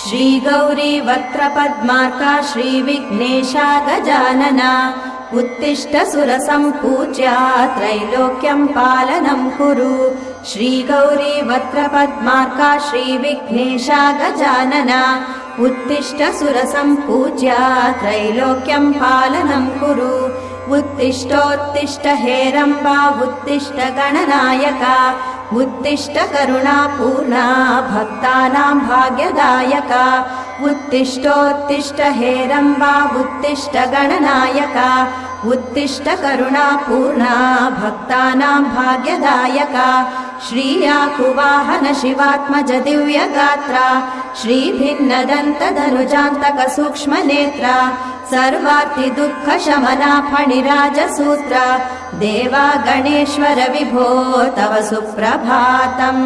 श्री गौरी वक्त्रपद्मार्का श्री विघ्नेशा गजानना उत्तिष्ठ सुरसम्पूज्या त्रैलोक्यं पालनं कुरु। श्री गौरी वक्त्रपद्मार्का श्री विघ्नेशा गजानना उत्तिष्ठ सुरसम्पूज्या त्रैलोक्यं पालनं कुरु। उत्तिष्ठोत्तिष्ठ हेरम्बा उत्तिष्ठ गणनायका उत्तिष्ठ करुणापूर्णा भक्तानां भाग्यदायका। उत्तिष्ठोत्तिष्ठ हेरम्बा उत्तिष्ठ गणनायका उत्तिष्ठ करुणापूर्णा भक्तानां भाग्यदायका। श्रीयाकुवाहन शिवात्मज दिव्यगात्रा श्री भिन्नदन्त धनुजान्तक सूक्ष्मनेत्रा सर्वार्ति दुःख शमना फणिराजसूत्रा देवा गणेश्वर विभो तव सुप्रभातम्।